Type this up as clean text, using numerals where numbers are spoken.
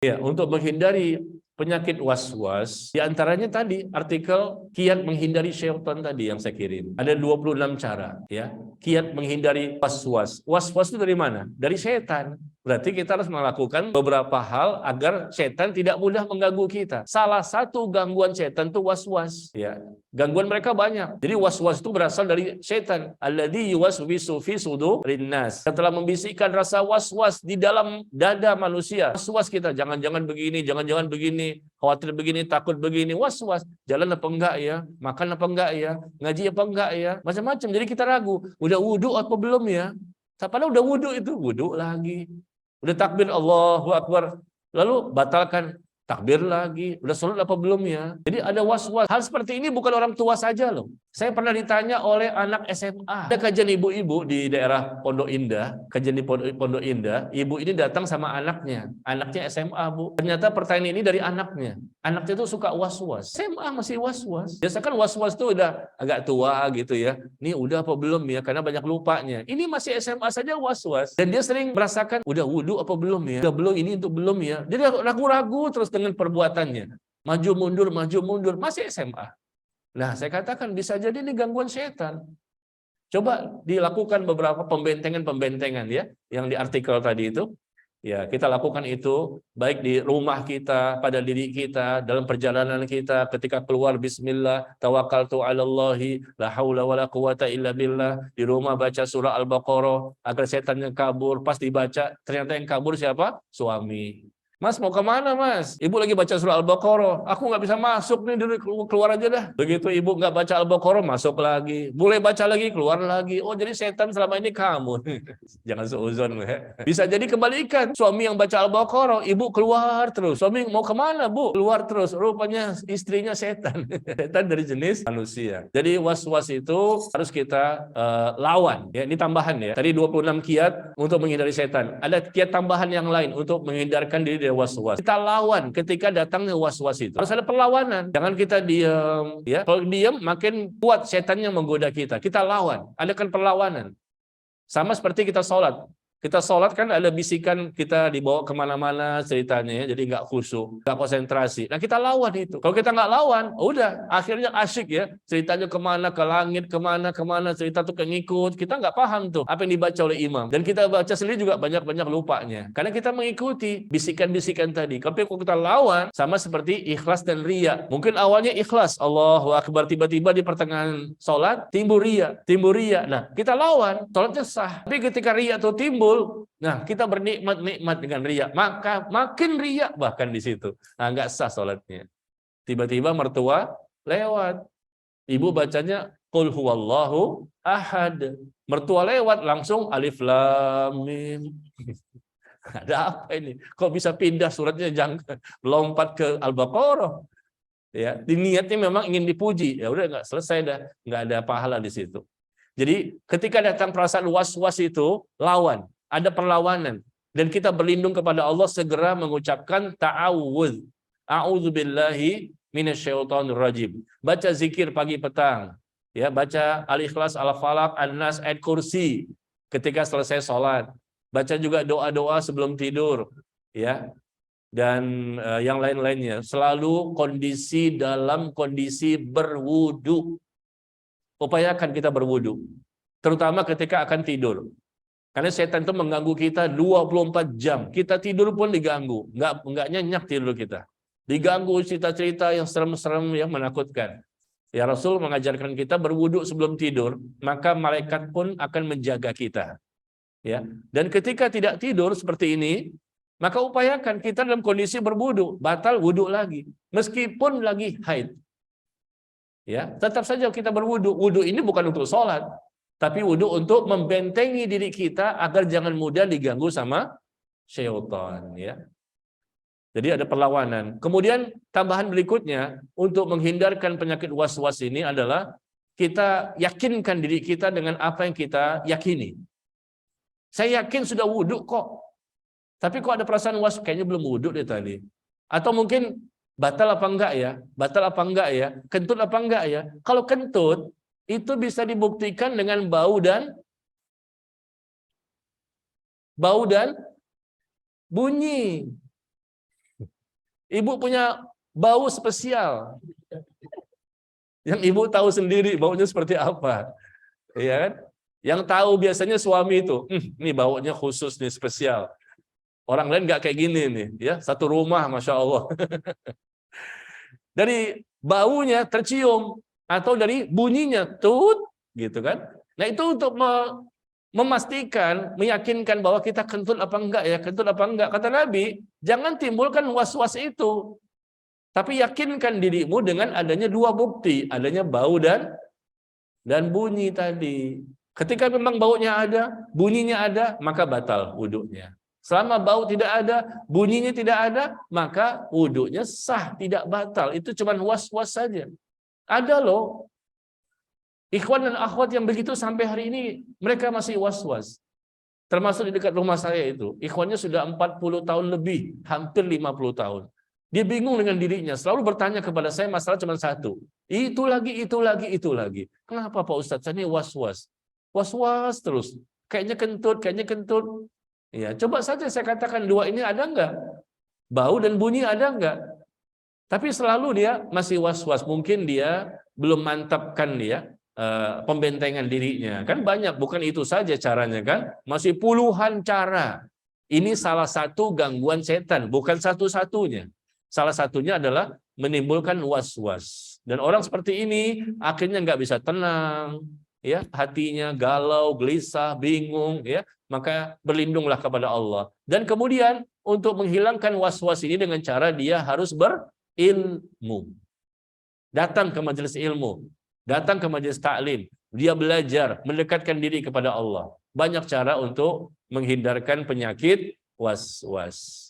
Ya, untuk menghindari penyakit was-was, diantaranya tadi artikel kiat menghindari syaitan tadi yang saya kirim. Ada 26 cara, ya. Kiat menghindari was-was. Was-was itu dari mana? Dari setan. Berarti kita harus melakukan beberapa hal agar setan tidak mudah mengganggu kita. Salah satu gangguan setan itu was-was, ya. Gangguan mereka banyak. Jadi was-was itu berasal dari setan. Alladzi yuwaswisu fi sudurin nas. Yang telah membisikkan rasa was-was di dalam dada manusia. Was-was kita, jangan-jangan begini, jangan-jangan begini, khawatir begini, takut begini, was-was. Jalan apa enggak ya? Makan apa enggak ya? Ngaji apa enggak ya? Macam-macam. Jadi kita ragu, udah wudu apa belum ya? Padahal udah wudu itu, wudu lagi. Udah takbir Allahu Akbar, lalu batalkan, takbir lagi. Udah sholat apa belum ya? Jadi ada was-was. Hal seperti ini bukan orang tua saja loh. Saya pernah ditanya oleh anak SMA. Ada kajian ibu-ibu di daerah Pondok Indah, kajian di Pondok Indah. Ibu ini datang sama anaknya. Anaknya SMA, Bu. Ternyata pertanyaan ini dari anaknya. Anaknya itu suka was-was. SMA masih was-was. Biasa kan was-was itu udah agak tua gitu ya. Ini udah apa belum ya? Karena banyak lupanya. Ini masih SMA saja was-was. Dan dia sering merasakan, udah wudu apa belum ya? Udah belum, ini untuk belum ya? Dia ragu-ragu terus dengan perbuatannya. Maju mundur, masih SMA. Nah, saya katakan bisa jadi ini gangguan setan. Coba dilakukan beberapa pembentengan-pembentengan ya, yang di artikel tadi itu. Ya, kita lakukan itu baik di rumah kita, pada diri kita, dalam perjalanan kita, ketika keluar bismillah, tawakkaltu 'alallahi, la haula wala quwata illa billah. Di rumah baca surah Al-Baqarah agar setannya kabur. Pas dibaca, ternyata yang kabur siapa? Suami. Mas mau kemana mas? Ibu lagi baca surah Al-Baqarah. Aku nggak bisa masuk nih, keluar aja dah. Begitu ibu nggak baca Al-Baqarah, masuk lagi. Boleh baca lagi, keluar lagi. Oh jadi setan selama ini kamu. Jangan seuzon. Bisa jadi kebalikan. Suami yang baca Al-Baqarah, ibu keluar terus. Suami mau kemana bu? Keluar terus. Rupanya istrinya setan. Setan dari jenis manusia. Jadi was-was itu harus kita lawan. Ya, ini tambahan ya. Tadi 26 kiat untuk menghindari setan. Ada kiat tambahan yang lain untuk menghindarkan diri dari was-was. Kita lawan ketika datangnya was-was itu. Harus ada perlawanan. Jangan kita diam, ya. Kalau diam makin kuat setannya menggoda kita. Kita lawan. Adakan perlawanan. Sama seperti kita sholat. Kita sholat kan ada bisikan kita dibawa kemana-mana ceritanya ya, jadi nggak khusyuk, nggak konsentrasi. Nah kita lawan itu. Kalau kita nggak lawan, udah akhirnya asyik ya, ceritanya kemana, ke langit, kemana, cerita tuh ngikut. Kita nggak paham tuh apa yang dibaca oleh imam. Dan kita baca sendiri juga banyak-banyak lupanya. Karena kita mengikuti bisikan-bisikan tadi. Tapi kalau kita lawan, sama seperti ikhlas dan riya. Mungkin awalnya ikhlas, Allahu Akbar, tiba-tiba di pertengahan sholat timbul riya. Nah kita lawan, sholatnya sah. Tapi ketika riya itu timbul, nah kita bernikmat-nikmat dengan riya, maka makin riya bahkan di situ. Nah nggak sah sholatnya. Tiba-tiba mertua lewat, ibu bacanya qul huwallahu ahad, mertua lewat langsung alif lam mim. Ada apa ini? Kok bisa pindah suratnya, jangan lompat ke Al-Baqarah? Ya, niatnya memang ingin dipuji, ya udah nggak selesai dah, nggak ada pahala di situ. Jadi ketika datang perasaan was-was itu, lawan. Ada perlawanan, dan kita berlindung kepada Allah, segera mengucapkan ta'awudz. A'udzubillahi minasyaitonir rajim. Baca zikir pagi petang. Ya, baca Al-Ikhlas, Al-Falaq, An-Nas, Ayat Kursi ketika selesai sholat. Baca juga doa-doa sebelum tidur, ya. Dan yang lain-lainnya. Selalu dalam kondisi berwudu. Upayakan kita berwudu, terutama ketika akan tidur. Karena setan itu mengganggu kita 24 jam. Kita tidur pun diganggu. Nggak nyenyak tidur kita. Diganggu cerita-cerita yang serem-serem, yang menakutkan. Ya Rasul mengajarkan kita berwudu sebelum tidur, maka malaikat pun akan menjaga kita. Ya. Dan ketika tidak tidur seperti ini, maka upayakan kita dalam kondisi berwudu, batal wudu lagi. Meskipun lagi haid. Ya, tetap saja kita berwudu. Wudu ini bukan untuk sholat, tapi wudu untuk membentengi diri kita agar jangan mudah diganggu sama syaitan, ya. Jadi ada perlawanan. Kemudian tambahan berikutnya untuk menghindarkan penyakit was-was ini adalah kita yakinkan diri kita dengan apa yang kita yakini. Saya yakin sudah wudu kok, tapi kok ada perasaan was, kayaknya belum wudu deh tadi. Atau mungkin batal apa enggak ya? Batal apa enggak ya? Kentut apa enggak ya? Kalau kentut, itu bisa dibuktikan dengan bau dan bunyi. Ibu punya bau spesial. Yang ibu tahu sendiri baunya seperti apa. Iya kan? Yang tahu biasanya suami itu, ini baunya khusus nih, spesial. Orang lain nggak kayak gini nih, ya. Satu rumah, Masya Allah. Dari baunya tercium, atau dari bunyinya, tut, gitu kan. Nah itu untuk memastikan, meyakinkan bahwa kita kentut apa enggak ya, kentut apa enggak. Kata Nabi, jangan timbulkan was-was itu. Tapi yakinkan dirimu dengan adanya dua bukti, adanya bau dan bunyi tadi. Ketika memang baunya ada, bunyinya ada, maka batal wudhunya. Selama bau tidak ada, bunyinya tidak ada, maka wudhunya sah, tidak batal. Itu cuma was-was saja. Ada loh, ikhwan dan akhwat yang begitu sampai hari ini, mereka masih was-was. Termasuk di dekat rumah saya itu, ikhwannya sudah 40 tahun lebih, hampir 50 tahun. Dia bingung dengan dirinya, selalu bertanya kepada saya masalah cuma satu. Itu lagi, itu lagi, itu lagi. Kenapa Pak Ustadz? Saya ini was-was. Was-was terus. Kayaknya kentut, kayaknya kentut. Ya, coba saja saya katakan dua ini ada enggak? Bau dan bunyi ada enggak? Tapi selalu dia masih was-was. Mungkin dia belum mantapkan dia pembentengan dirinya. Kan banyak, bukan itu saja caranya kan? Masih puluhan cara. Ini salah satu gangguan setan, bukan satu-satunya. Salah satunya adalah menimbulkan was-was. Dan orang seperti ini akhirnya nggak bisa tenang, ya, hatinya galau, gelisah, bingung, ya. Maka berlindunglah kepada Allah. Dan kemudian untuk menghilangkan was-was ini dengan cara dia harus berilmu. Datang ke majelis ilmu, datang ke majelis taklim, dia belajar, mendekatkan diri kepada Allah. Banyak cara untuk menghindarkan penyakit was-was.